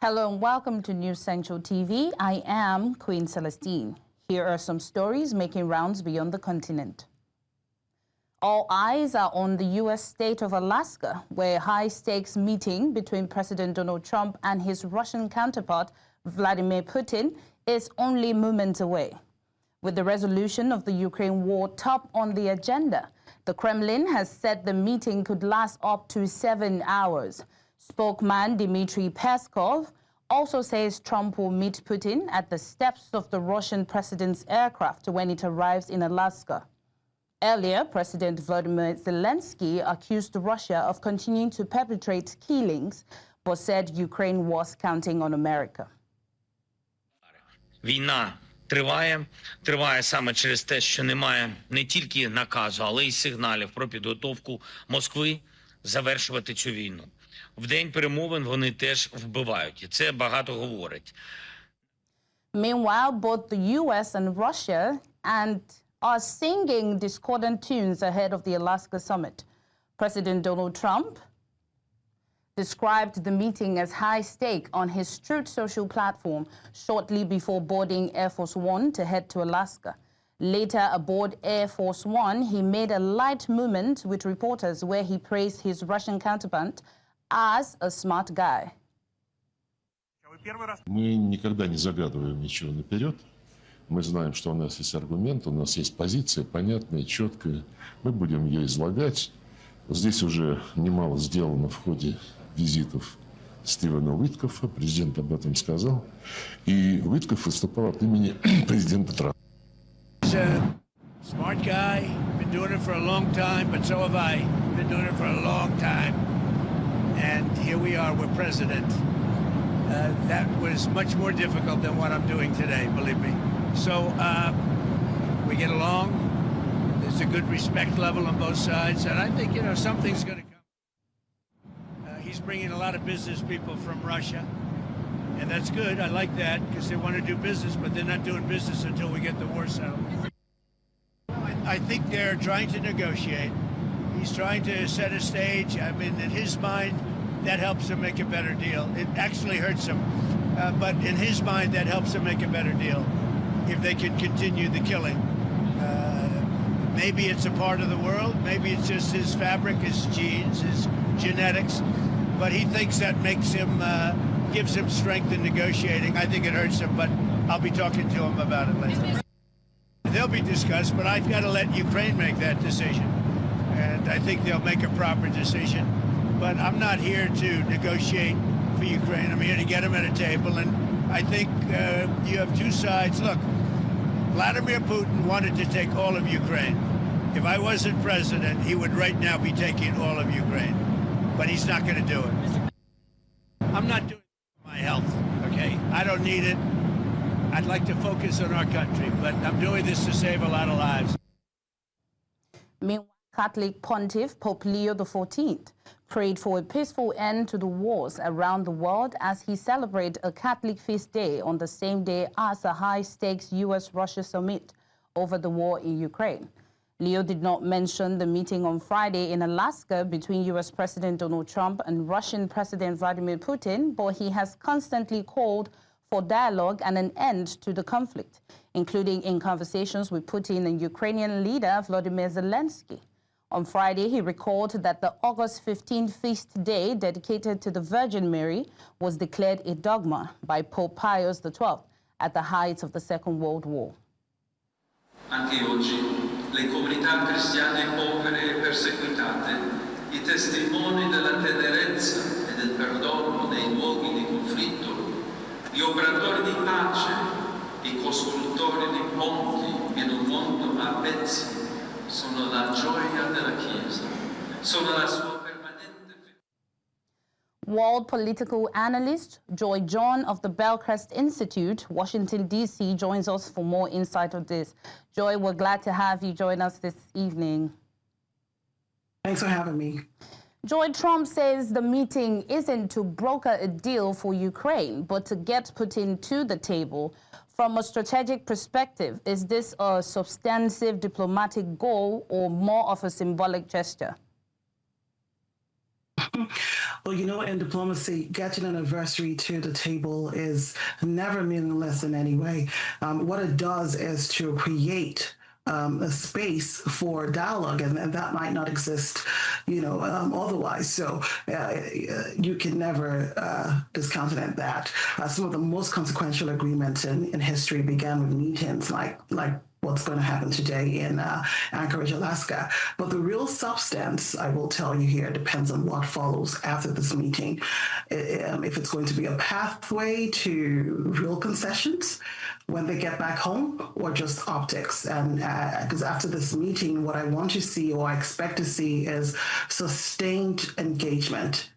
Hello and welcome to News Central TV. I am Queen Celestine. Here are some stories making rounds beyond the continent. All eyes are on the U.S. state of Alaska, where a high-stakes meeting between President Donald Trump and his Russian counterpart, Vladimir Putin, is only moments away. With the resolution of the Ukraine war top on the agenda, the Kremlin has said the meeting could last up to 7 hours. Spokesman Dmitry Peskov also says Trump will meet Putin at the steps of the Russian president's aircraft when it arrives in Alaska. Earlier, President Volodymyr Zelensky accused Russia of continuing to perpetrate killings, but said Ukraine was counting on America. Війна триває саме через те, що немає не тільки наказу, але й сигналів про підготовку Москви завершувати цю війну. В день перемовин вони теж вбивають, і це багато говорить. Meanwhile, both the US and Russia are singing discordant tunes ahead of the Alaska summit. President Donald Trump described the meeting as high stake on his Truth Social platform shortly before boarding Air Force One to head to Alaska. Later, aboard Air Force One, he made a light moment with reporters where he praised his Russian counterpart as a smart guy. Мы никогда не загадываем ничего наперед. Мы знаем, что у нас есть аргумент, у нас есть позиция понятная, четкая. Мы будем ее излагать. Здесь уже немало сделано в ходе визитов Стивена Уиткоффа. Президент об этом сказал. И Уиткофф выступал от имени президента Трампа. He's a smart guy. Been doing it for a long time, but so have I. Been doing it for a long time. And here we are, we're president. That was much more difficult than what I'm doing today, believe me. So we get along. There's a good respect level on both sides. And I think, you know, something's going to come. He's bringing a lot of business people from Russia. And that's good. I like that because they want to do business, but they're not doing business until we get the war settled. I think they're trying to negotiate. He's trying to set a stage. I mean, in his mind, that helps him make a better deal. It actually hurts him. But in his mind, that helps him make a better deal if they can continue the killing. Maybe it's a part of the world. Maybe it's just his fabric, his genes, his genetics. But he thinks that makes him, gives him strength in negotiating. I think it hurts him, but I'll be talking to him about it later. They'll be discussed, but I've got to let Ukraine make that decision. And I think they'll make a proper decision. But I'm not here to negotiate for Ukraine. I'm here to get them at a table. And I think you have two sides. Look, Vladimir Putin wanted to take all of Ukraine. If I wasn't president, he would right now be taking all of Ukraine. But he's not going to do it. I'm not doing it for my health, okay? I don't need it. I'd like to focus on our country, but I'm doing this to save a lot of lives. Meanwhile, Catholic Pontiff Pope Leo XIV prayed for a peaceful end to the wars around the world as he celebrated a Catholic feast day on the same day as a high-stakes U.S.-Russia summit over the war in Ukraine. Leo did not mention the meeting on Friday in Alaska between U.S. President Donald Trump and Russian President Vladimir Putin, but he has constantly called for dialogue and an end to the conflict, including in conversations with Putin and Ukrainian leader Volodymyr Zelensky. On Friday, he recalled that the August 15 feast day dedicated to the Virgin Mary was declared a dogma by Pope Pius XII at the height of the Second World War. Anche oggi le comunità cristiane povere e perseguitate, i testimoni della tenerezza e del perdono nei luoghi di conflitto, gli operatori di pace, i costruttori di ponti in un mondo a pezzi, sono la gioia della Chiesa, sono la sua permanente fedeltà. World political analyst Joy John of the Bellcrest Institute, Washington, D.C., joins us for more insight on this. Joy, we're glad to have you join us this evening. Thanks for having me. Joy, Trump says the meeting isn't to broker a deal for Ukraine, but to get Putin to the table. From a strategic perspective, is this a substantive diplomatic goal or more of a symbolic gesture? Well, you know, in diplomacy, getting an adversary to the table is never meaningless in any way. What it does is to create a space for dialogue, and that might not exist, otherwise. So you can never discountenance that. Some of the most consequential agreements in history began with meetings like what's going to happen today in Anchorage, Alaska. But the real substance, I will tell you here, depends on what follows after this meeting. If it's going to be a pathway to real concessions when they get back home, or just optics. And because after this meeting, what I want to see, or I expect to see, is sustained engagement,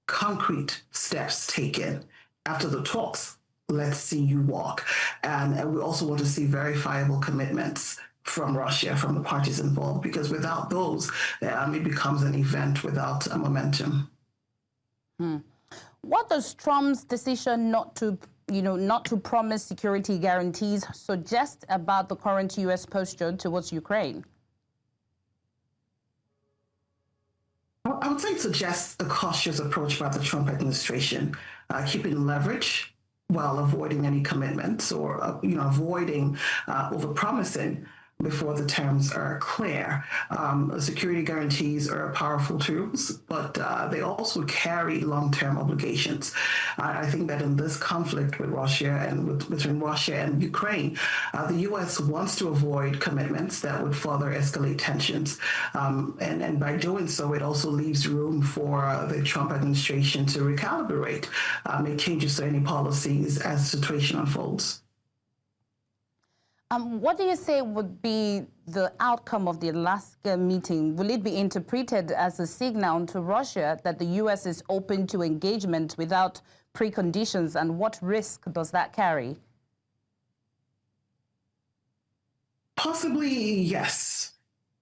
concrete steps taken after the talks. Let's see you walk. And we also want to see verifiable commitments from Russia, from the parties involved, because without those, it becomes an event without a momentum. What does Trump's decision not to promise security guarantees suggest about the current U.S. posture towards Ukraine? I would say it suggests a cautious approach by the Trump administration, keeping leverage while avoiding any commitments, or avoiding overpromising before the terms are clear. Security guarantees are powerful tools, but they also carry long-term obligations. I think that in this conflict with Russia and between Russia and Ukraine, the U.S. wants to avoid commitments that would further escalate tensions. And by doing so, it also leaves room for the Trump administration to recalibrate, make changes to any policies as the situation unfolds. What do you say would be the outcome of the Alaska meeting? Will it be interpreted as a signal to Russia that the U.S. is open to engagement without preconditions, and what risk does that carry? Possibly, yes.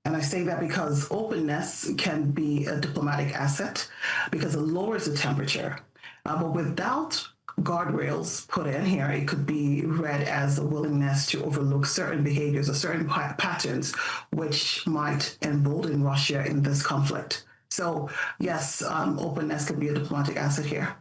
And I say that because openness can be a diplomatic asset because it lowers the temperature. But without guardrails put in here, it could be read as a willingness to overlook certain behaviors or certain patterns which might embolden Russia in this conflict. So yes, openness could be a diplomatic asset here.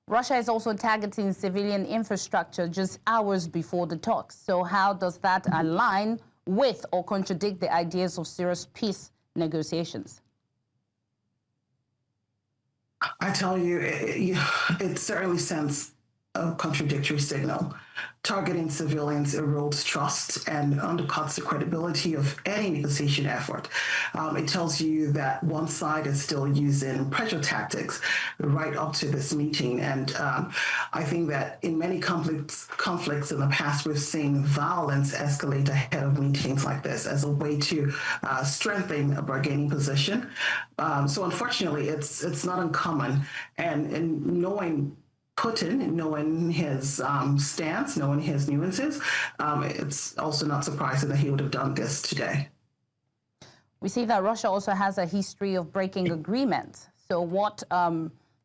Russia is also targeting civilian infrastructure just hours before the talks. So how does that align with or contradict the ideas of serious peace negotiations? I tell you, it certainly sends a contradictory signal. Targeting civilians erodes trust and undercuts the credibility of any negotiation effort. It tells you that one side is still using pressure tactics right up to this meeting. And I think that in many conflicts in the past, we've seen violence escalate ahead of meetings like this as a way to strengthen a bargaining position. So unfortunately, it's not uncommon. And knowing Putin, knowing his stance, knowing his nuances, it's also not surprising that he would have done this today. We see that Russia also has a history of breaking agreements. So what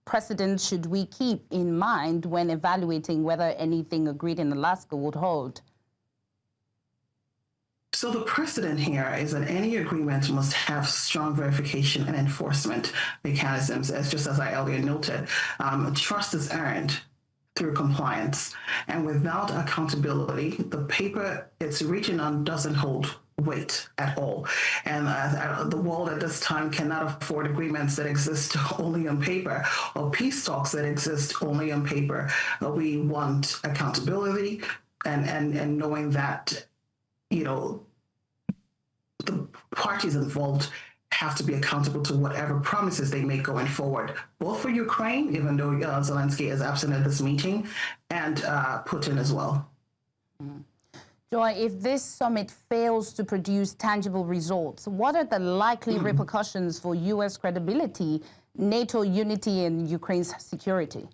precedents should we keep in mind when evaluating whether anything agreed in Alaska would hold? So the precedent here is that any agreement must have strong verification and enforcement mechanisms, just as I earlier noted. Trust is earned through compliance, and without accountability, the paper it's written on doesn't hold weight at all. And the world at this time cannot afford agreements that exist only on paper, or peace talks that exist only on paper. We want accountability and knowing that, the parties involved have to be accountable to whatever promises they make going forward, both for Ukraine, even though Zelensky is absent at this meeting, and Putin as well. Joy, if this summit fails to produce tangible results, what are the likely repercussions for U.S. credibility, NATO unity, and Ukraine's security?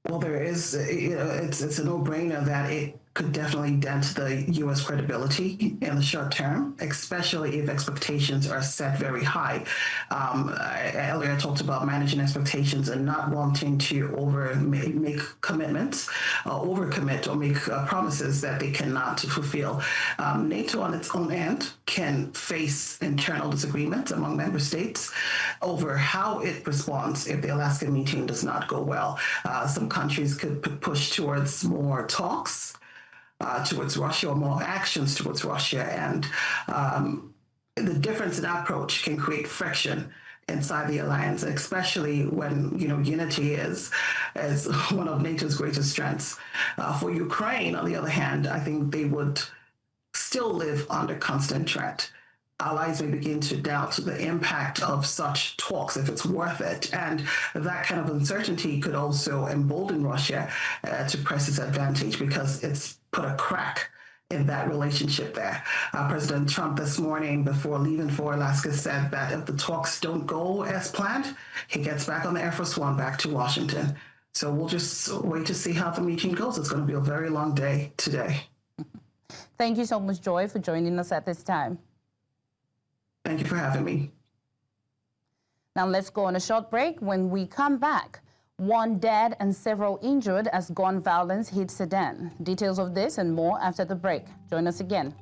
Well, there is, it's a no-brainer that could definitely dent the U.S. credibility in the short term, especially if expectations are set very high. Earlier I talked about managing expectations and not wanting to make commitments, overcommit or make promises that they cannot fulfill. NATO on its own end can face internal disagreements among member states over how it responds if the Alaska meeting does not go well. Some countries could push towards more talks towards Russia or more actions towards Russia. And the difference in approach can create friction inside the alliance, especially when, unity is one of NATO's greatest strengths. For Ukraine, on the other hand, I think they would still live under constant threat. Allies may begin to doubt the impact of such talks, if it's worth it. And that kind of uncertainty could also embolden Russia to press its advantage because it's put a crack in that relationship there. President Trump this morning, before leaving for Alaska, said that if the talks don't go as planned, he gets back on the Air Force One back to Washington. So we'll just wait to see how the meeting goes. It's going to be a very long day today. Thank you so much, Joy, for joining us at this time. Thank you for having me. Now let's go on a short break. When we come back, 1 dead and several injured as gun violence hit Sudan. Details of this and more after the break. Join us again.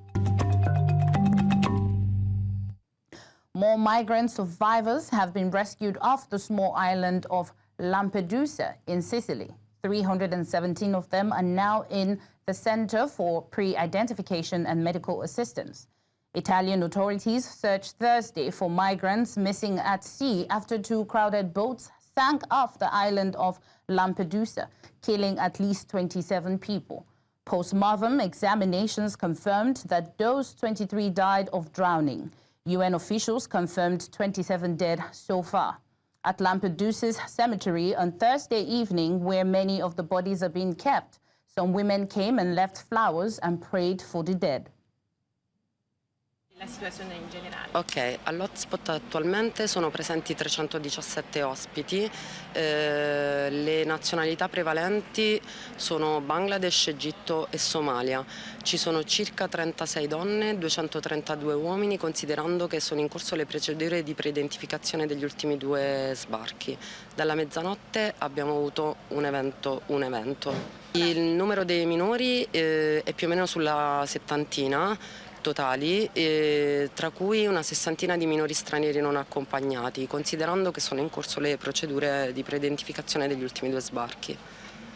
More migrant survivors have been rescued off the small island of Lampedusa in Sicily. 317 of them are now in the Center for Pre-Identification and Medical Assistance. Italian authorities searched Thursday for migrants missing at sea after 2 crowded boats sank off the island of Lampedusa, killing at least 27 people. Post-mortem examinations confirmed that those 23 died of drowning. UN officials confirmed 27 dead so far. At Lampedusa's cemetery on Thursday evening, where many of the bodies are being kept, some women came and left flowers and prayed for the dead. La situazione in generale. Ok, all'hotspot attualmente sono presenti 317 ospiti, le nazionalità prevalenti sono Bangladesh, Egitto e Somalia. Ci sono circa 36 donne, 232 uomini, considerando che sono in corso le procedure di preidentificazione degli ultimi 2 sbarchi. Dalla mezzanotte abbiamo avuto un evento. Il numero dei minori è più o meno sulla 70 totali, tra cui una 60 di minori stranieri non accompagnati, considerando che sono in corso le procedure di preidentificazione degli ultimi 2 sbarchi.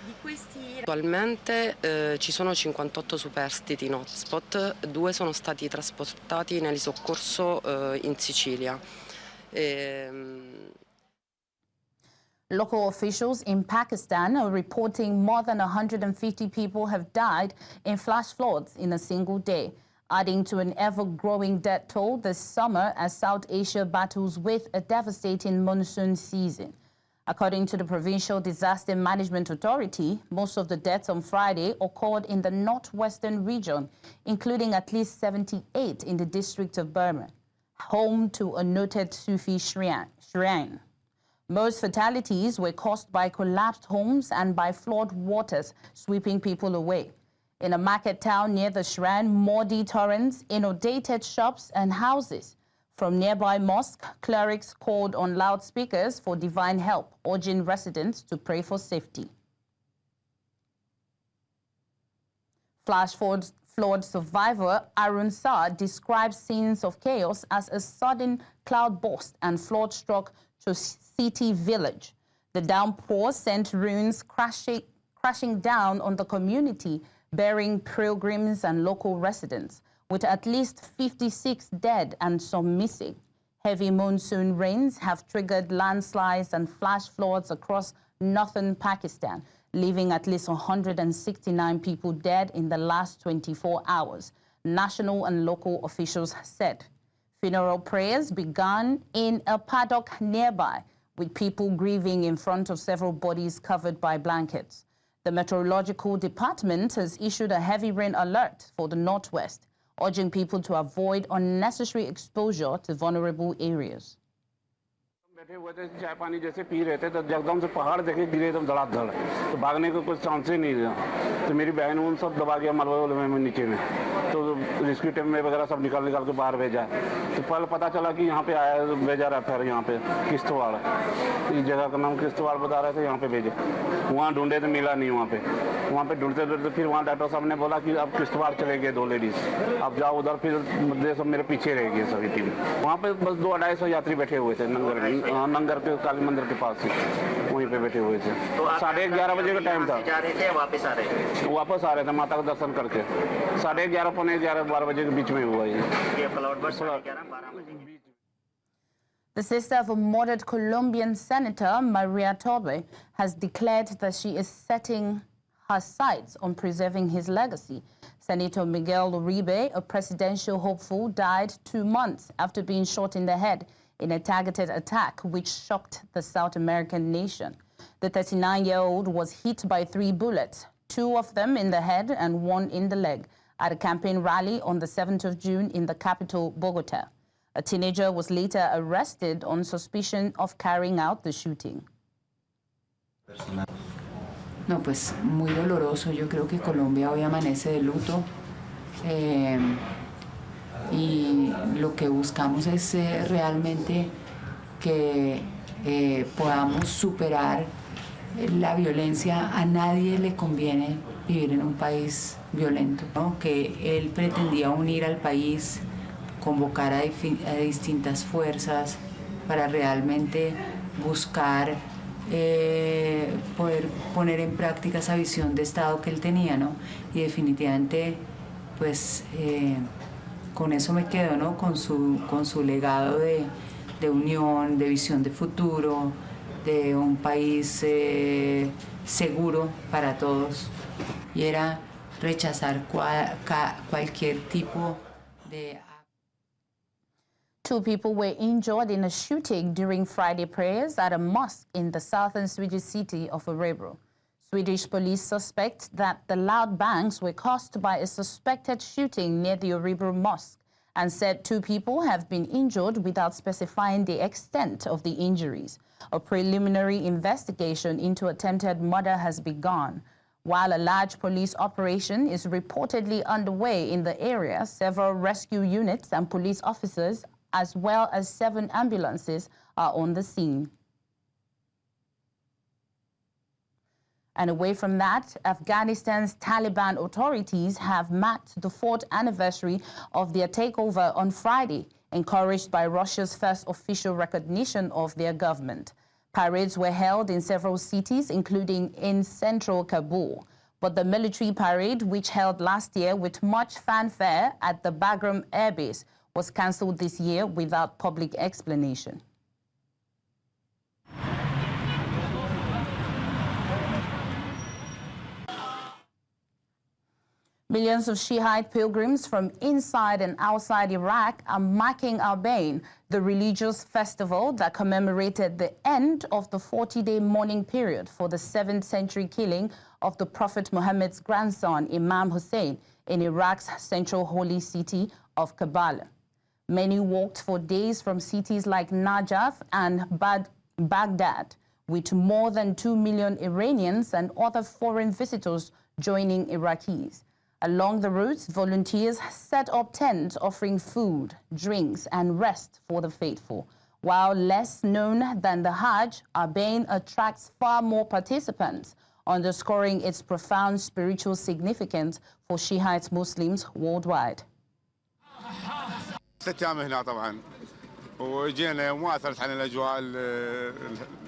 Di questi Attualmente ci sono 58 superstiti in hotspot, 2 sono stati trasportati nell'soccorso in Sicilia. Local officials in Pakistan are reporting more than 150 people have died in flash floods in a single day, adding to an ever-growing death toll this summer as South Asia battles with a devastating monsoon season. According to the Provincial Disaster Management Authority, most of the deaths on Friday occurred in the northwestern region, including at least 78 in the district of Burma, home to a noted Sufi shrine. Most fatalities were caused by collapsed homes and by flood waters sweeping people away. In a market town near the shrine, muddy torrents inundated shops and houses. From nearby mosque, clerics called on loudspeakers for divine help, urging residents to pray for safety. Flash flood survivor Arun Sar describes scenes of chaos as a sudden cloud burst and flood struck City Village. The downpour sent ruins crashing down on the community, burying pilgrims and local residents, with at least 56 dead and some missing. Heavy monsoon rains have triggered landslides and flash floods across northern Pakistan, leaving at least 169 people dead in the last 24 hours, national and local officials said. Funeral prayers began in a paddock nearby, with people grieving in front of several bodies covered by blankets. The Meteorological Department has issued a heavy rain alert for the Northwest, urging people to avoid unnecessary exposure to vulnerable areas. बैठे हुए थे चाय पानी जैसे P रहे थे तो एकदम से पहाड़ देखे गिरे एकदम धड़ाधड़ तो भागने को कुछ चांस ही नहीं था तो मेरी बहन उन सब दबा गया मलबे में नीचे में तो रेस्क्यू टीम में वगैरह सब निकाल के बाहर भेजा तो पहले पता चला कि यहाँ पे आया भेजा रहा फिर यहाँ पे किश्तवाड़ इस जगह का नाम किश्तवाड़ बता रहे थे यहाँ पे भेजे वहाँ ढूंढे तो मिला नहीं वहाँ पे ढूंढते फिर वहाँ डॉक्टर साहब ने बोला कि अब किश्तवाड़ चले गए 2 लेडीज अब जाओ उधर फिर सब मेरे पीछे रह गए सभी टीम वहाँ पे बस 200-250 यात्री बैठे हुए थे नंगर के काली मंदिर के पास ही वहीं पे बैठे हुए थे तो 11:30 बजे का टाइम था जा रहे थे वापस आ रहे थे माता का दर्शन करके 11:30 पौने 12 बजे के बीच में हुआ ये The sister of a murdered Colombian senator, Maria Torbe, has declared that she is setting her sights on preserving his legacy. Senator Miguel Uribe, a presidential hopeful, died 2 months after being shot in the head in a targeted attack which shocked the South American nation. The 39-year-old was hit by 3 bullets, 2 of them in the head and 1 in the leg, at a campaign rally on the 7th of June in the capital, Bogota. A teenager was later arrested on suspicion of carrying out the shooting. No, pues muy doloroso. Yo creo que Colombia hoy amanece de luto y lo que buscamos es realmente que podamos superar la violencia. A nadie le conviene vivir en un país violento, ¿no? Que él pretendía unir al país, convocar a distintas fuerzas para realmente buscar poder poner en práctica esa visión de Estado que él tenía, ¿no? Y definitivamente, pues, con eso me quedo, ¿no? Con su legado de unión, de visión de futuro, de un país seguro para todos. Y era rechazar cualquier tipo de... 2 people were injured in a shooting during Friday prayers at a mosque in the southern Swedish city of Örebro. Swedish police suspect that the loud bangs were caused by a suspected shooting near the Örebro mosque and said 2 people have been injured without specifying the extent of the injuries. A preliminary investigation into attempted murder has begun. While a large police operation is reportedly underway in the area, several rescue units and police officers as well as 7 ambulances are on the scene. And away from that, Afghanistan's Taliban authorities have marked the 4th anniversary of their takeover on Friday, encouraged by Russia's first official recognition of their government. Parades were held in several cities, including in central Kabul. But the military parade, which held last year with much fanfare at the Bagram Air Base, was cancelled this year without public explanation. Millions of Shiite pilgrims from inside and outside Iraq are marking Arbain, the religious festival that commemorated the end of the 40-day mourning period for the 7th century killing of the Prophet Muhammad's grandson, Imam Hussein, in Iraq's central holy city of Karbala. Many walked for days from cities like Najaf and Baghdad, with more than 2 million Iranians and other foreign visitors joining Iraqis. Along the routes, volunteers set up tents offering food, drinks, and rest for the faithful. While less known than the Hajj, Arbain attracts far more participants, underscoring its profound spiritual significance for Shiite Muslims worldwide. 6 أيام هنا طبعا وجينا وما أثرت علينا الأجواء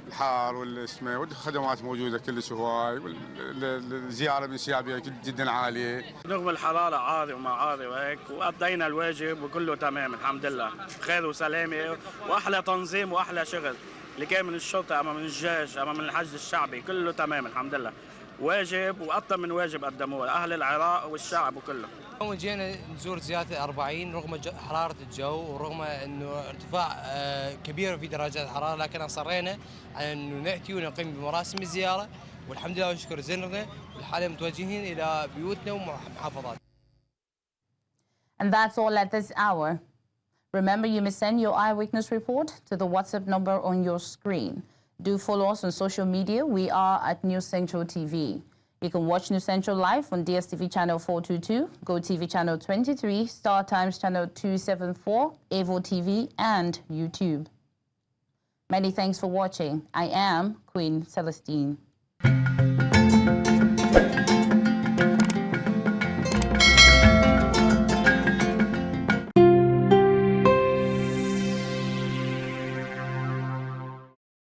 الحار والسماء والخدمات موجودة كلش هواي والزيارة بانسيابية جدا عالية. رغم الحرارة عاري وما عاري وهيك وقضينا الواجب وكله تمام الحمد لله خير وسلامة وأحلى تنظيم وأحلى شغل اللي كان من الشرطة أما من الجيش أما من الحشد الشعبي كله تمام الحمد لله واجب وأكثر من واجب قدموه أهل العراق والشعب وكله. جينا نزور زيارة 40 رغم حرارة الجو ورغم أنه ارتفاع كبير في درجات الحرارة لكن أصرينا على أنه نأتي ونقيم بمراسم الزيارة والحمد لله ونشكر زيننا والحالة متوجهين إلى بيوتنا ومحافظات. And that's all at this hour. Remember, you may send your eyewitness report to the WhatsApp number on your screen. Do follow us on social media. We are at News Central TV. You can watch News Central live on DSTV channel 422, GoTV channel 23, Star Times channel 274, Avo TV, and YouTube. Many thanks for watching. I am Queen Celestine.